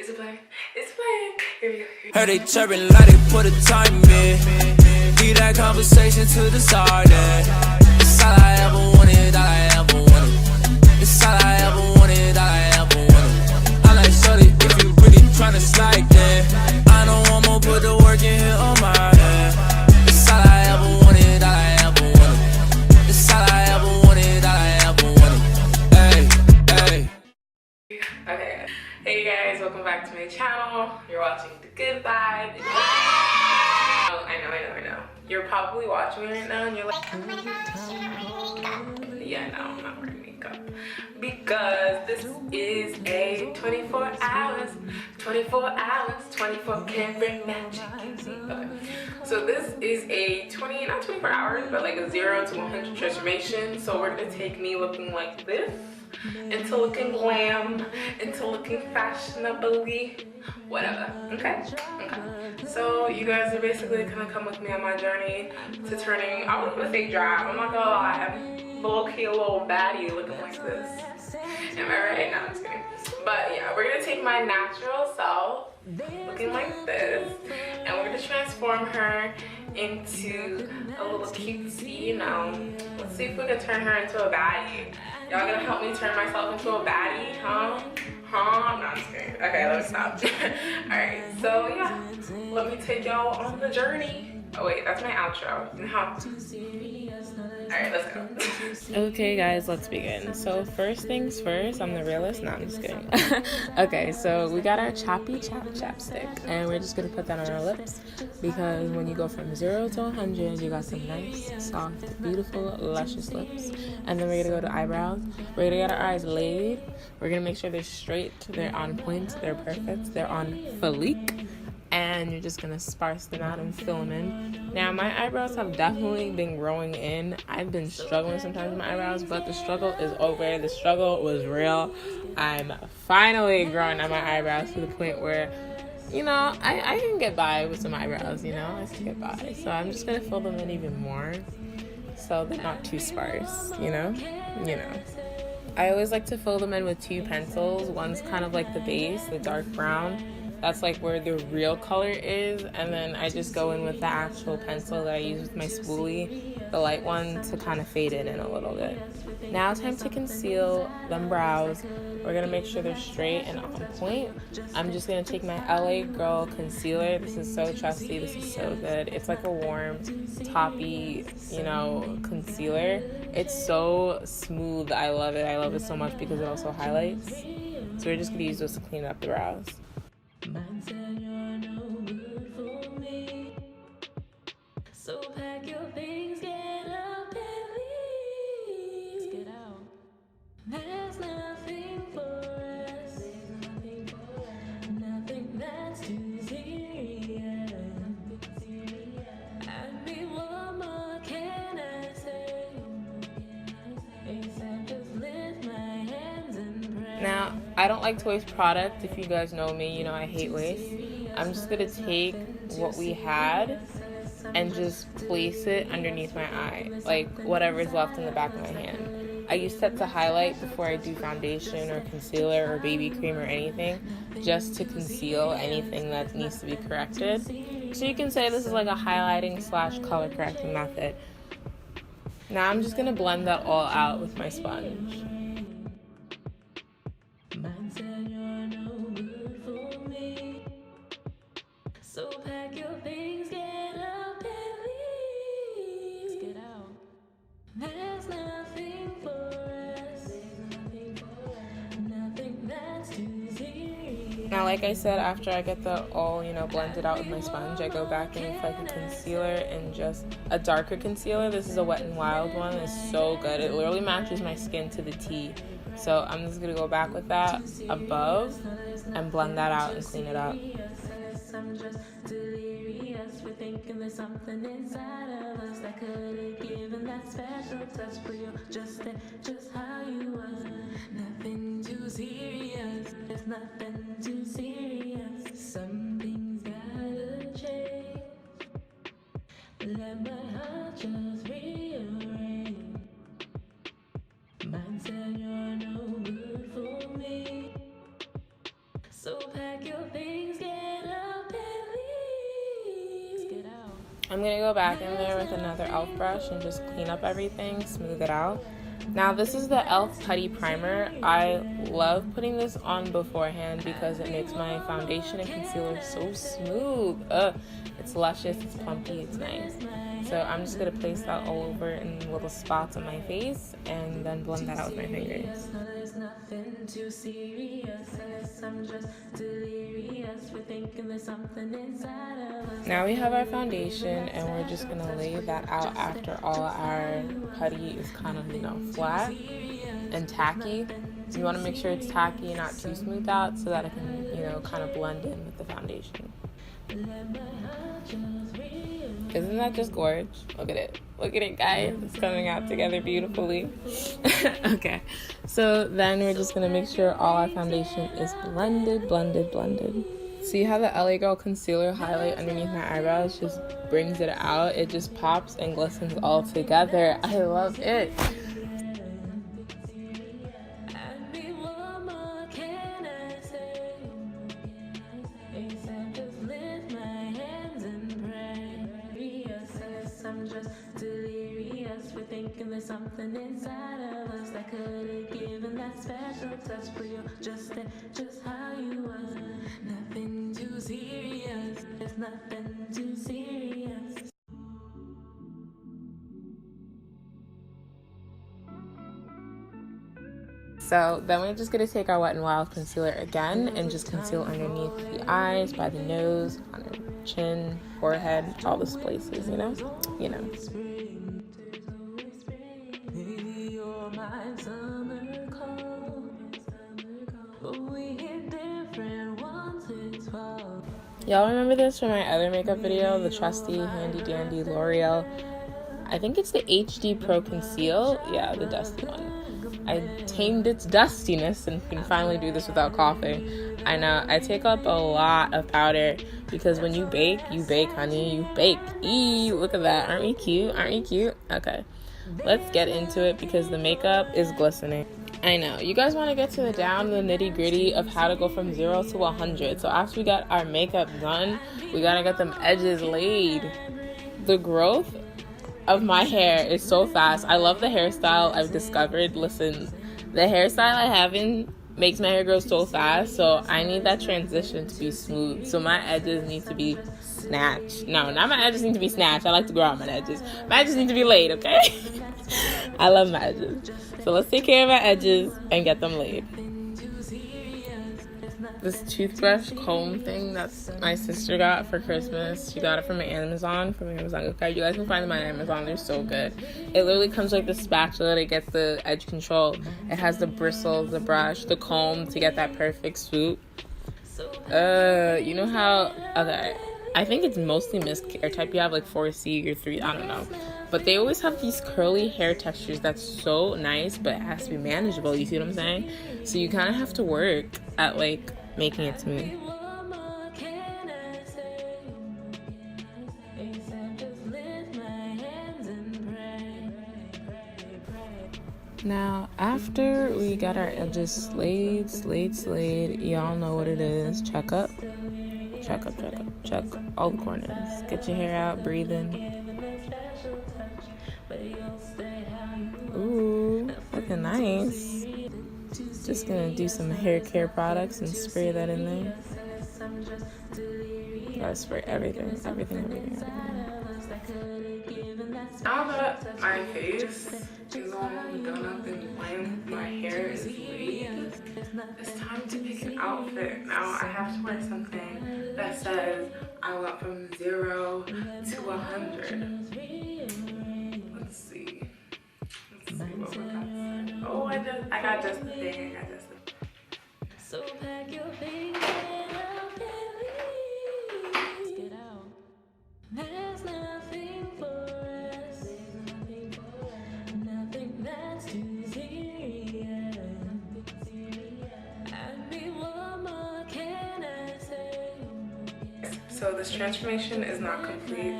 Is it playing? It's playing. Here we go. Heard they chirping like they put a time in. Leave that conversation to the side. It's all I ever wanted, all I ever wanted. It's all I ever wanted, all I ever wanted. I like shorty if you really tryna slide there. I don't want more, put the work in here on my head. It's all I ever wanted, all I ever wanted. It's all I ever wanted, all I ever wanted. Hey, hey. Okay. Hey guys, welcome back to my channel. You're watching The Good Vibe. Oh, I know. You're probably watching me right now and you're like, oh my gosh, you're not wearing makeup. Yeah, no, I'm not wearing makeup. Because this is a 24 hours, 24 karat magic. Okay. So this is a not 24 hours, but like a 0 to 100 transformation. So we're gonna take me looking like this into looking glam, into looking fashionably, whatever. Okay. So you guys are basically gonna come with me on my journey to turning, I wouldn't even say drab, I'm not gonna lie, I'm low-key a little baddie looking like this. Am I right? No, I'm just kidding. But yeah, we're gonna take my natural self looking like this and we're gonna transform her into a little cutesy, you know. Let's see if we can turn her into a baddie. Y'all gonna help me turn myself into a baddie, huh? No, I'm just kidding. Okay, let me stop. Alright, so yeah, let me take y'all on the journey. Oh wait, that's my outro. Alright, let's go. Okay guys, let's begin. So first things first, I'm the realist. No, I'm just kidding. Okay, so we got our Choppy Chap chapstick and we're just gonna put that on our lips because when you go from 0 to 100, you got some nice, soft, beautiful, luscious lips. And then we're gonna go to eyebrows. We're gonna get our eyes laid. We're gonna make sure they're straight, they're on point, they're perfect, they're on fleek. And you're just gonna sparse them out and fill them in. Now my eyebrows have definitely been growing in. I've been struggling sometimes with my eyebrows, but the struggle is over. The struggle was real. I'm finally growing out my eyebrows to the point where, you know, I can get by with some eyebrows, you know, I can get by. So I'm just gonna fill them in even more so they're not too sparse, you know. I always like to fill them in with 2 pencils. One's kind of like the base, the dark brown. That's like where the real color is, and then I just go in with the actual pencil that I use with my spoolie, the light one, to kind of fade it in a little bit. Now time to conceal them brows. We're gonna make sure they're straight and on point. I'm just gonna take my LA Girl concealer. This is so trusty, this is so good. It's like a warm, toppy, you know, concealer. It's so smooth, I love it so much because it also highlights. So we're just gonna use this to clean up the brows. Mine said you're no good for me, so pack your things, get up and leave. Get out. There's nothing for us, nothing that's too serious. I mean, what more can I say, except just lift my hands and pray. Now, I don't like to waste product. If you guys know me, you know I hate waste. I'm just gonna take what we had and just place it underneath my eye, like whatever's left in the back of my hand. I use that to highlight before I do foundation or concealer or baby cream or anything, just to conceal anything that needs to be corrected. So you can say this is like a highlighting / color correcting method. Now I'm just gonna blend that all out with my sponge. Mine said you're no good for me, so pack your things, get up and leave. Get out. There's nothing for us, nothing that's too serious. Now, like I said, after I get the all, you know, blended out with my sponge, I go back in with like a concealer and just a darker concealer. This is a Wet n Wild one. It's so good. It literally matches my skin to the T. So I'm just gonna go back with that above and blend that out and clean it up. I'm just delirious for thinking there's something inside of us that could have given that special touch for you, just how you was. Nothing too serious, there's nothing too serious. Something's gotta change. Let my heart just rearrange. Mine said you're no good for me, So pack your things, get up and leave. Get out. I'm gonna go back in there with another e.l.f. brush and just clean up everything, smooth it out. Now this is the e.l.f. Putty Primer. I love putting this on beforehand because it makes my foundation and concealer so smooth. It's luscious, it's plumpy, it's nice. So I'm just going to place that all over in little spots on my face and then blend that out with my fingers. There's nothing too serious unless I'm just delirious. We're thinking there's something inside of us. Now we have our foundation and we're just going to lay that out after all our putty is kind of, flat and tacky. You want to make sure it's tacky, not too smooth out so that it can, kind of blend in with the foundation. Isn't that just gorgeous? Look at it. Look at it, guys. It's coming out together beautifully. Okay. So then we're just going to make sure all our foundation is blended. See how the LA Girl concealer highlight underneath my eyebrows just brings it out? It just pops and glistens all together. I love it. There's something inside of us that could have given that special touch for you, just how you was. Nothing too serious. There's nothing too serious. So then we're just going to take our Wet n Wild concealer again and just conceal underneath the eyes, by the nose, on the chin, forehead, all those places, you know. Y'all remember this from my other makeup video, the trusty, handy dandy L'Oreal. I think it's the HD Pro Conceal. Yeah, the dusty one. I tamed its dustiness and can finally do this without coughing. I know, I take up a lot of powder because when you bake, honey, you bake. Eee, look at that. Aren't we cute? Okay, let's get into it because the makeup is glistening. I know, you guys want to get to the nitty gritty of how to go from 0 to 100. So after we got our makeup done, we gotta get them edges laid. The growth of my hair is so fast. I love the hairstyle I've discovered. Listen, the hairstyle I have makes my hair grow so fast, so I need that transition to be smooth. So my edges need to be snatched. No, not my edges need to be snatched. I like to grow out my edges. My edges need to be laid, okay? I love my edges. So let's take care of our edges and get them laid. This toothbrush comb thing that my sister got for Christmas. She got it from Amazon. Okay, you guys can find them on Amazon. They're so good. It literally comes like the spatula to get the edge control. It has the bristles, the brush, the comb to get that perfect swoop. You know how... Okay, I think it's mostly missed hair type. You have like 4C or 3, I don't know. But they always have these curly hair textures that's so nice, but it has to be manageable. You see what I'm saying? So you kind of have to work at like making it smooth. Now, after we got our edges slayed, y'all know what it is. Check up. Check all the corners. Get your hair out, breathe in. Ooh, looking nice. Just gonna do some hair care products and spray that in there. Gotta spray everything. Now that my face is all done up and blend, my hair is laid, it's time to pick an outfit. Now I have to wear something that says I went from 0 to 100. Let's see what we got. Oh, I got just the thing. So pack your things, get up and leave. Get out. There's nothing for us. Nothing that's too serious. And me, what more can I say? So this transformation is not complete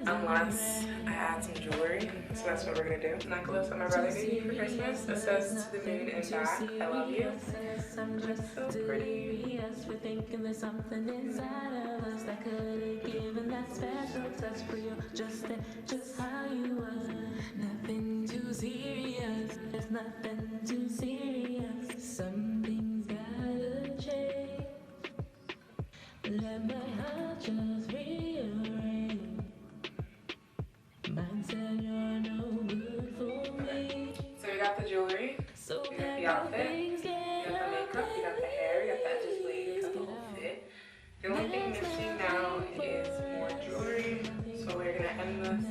unless I add some jewelry. So that's what we're gonna do. Necklace that my brother gave me for Christmas. It says "To the moon and back, I love you." It's so pretty. We're thinking there's something inside of us that could have given that special touch for you, just how you was. Nothing too serious. There's nothing too serious. Something's gotta change. Let my heart just rearrange. Mine said you're no good for me. So we got the jewelry, So we got the outfit, you got the makeup, you got the hair, you got that just wig, you got the whole fit. The only thing missing now is more jewelry. So we're gonna end this.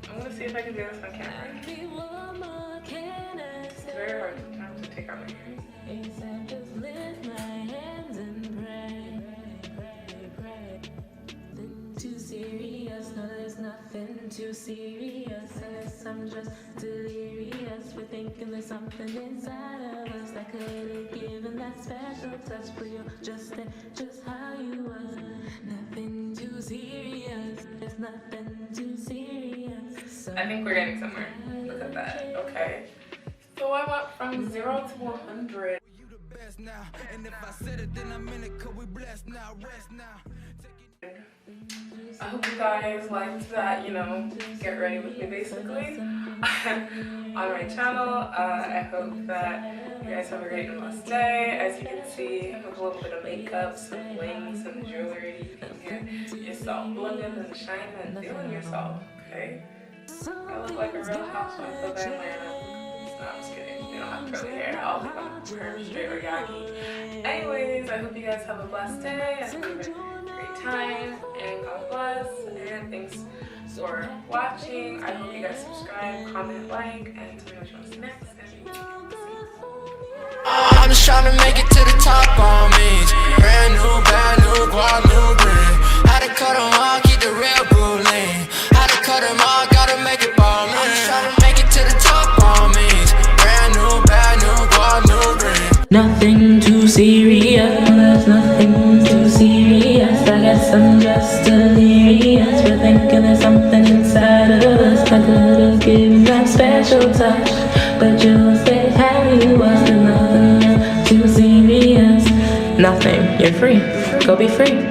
I'm gonna see if I can do this on camera. It's very hard sometimes to take out my hair. Just lift my hands and pray. Too serious, no, there's nothing too serious. Unless I'm just delirious. We're thinking there's something inside of us that could have given that special touch for you, just how you was. Nothing too serious, there's nothing too serious. I think we're getting somewhere. Look at that. Okay. So I went from 0 to 100. Now, and if I said it, then I'm in it, 'cause we blessed now, rest now. I hope you guys liked that, you know, get ready with me basically on my channel. I hope that you guys have a great and blessed day. As you can see, with a little bit of makeup, some bling, some jewelry, you can get yourself blended and shining and feeling yourself, okay? I look like a real housewife of Atlanta. No, I'm just kidding. You don't have curly hair. I'll become perm, straight, or yagi. Anyways, I hope you guys have a blessed day. I hope you have a great time. And God bless. And thanks for watching. I hope you guys subscribe, comment, like, and tell me what you want to see next. I'm just trying to make it to the top on me. Brand new, bad new, guap, new green. Had to cut them all, keep the real blue lean. Had to cut them all, gotta make it ball me. I'm just trying to make it to the top on me. Brand new, bad new, guap, new green. Nothing too serious, there's nothing too serious. I guess I'm just delirious. We're thinking there's something inside of us that could have given that special touch, but you'll stay how you was. There's nothing too serious. Nothing. You're free. Go be free.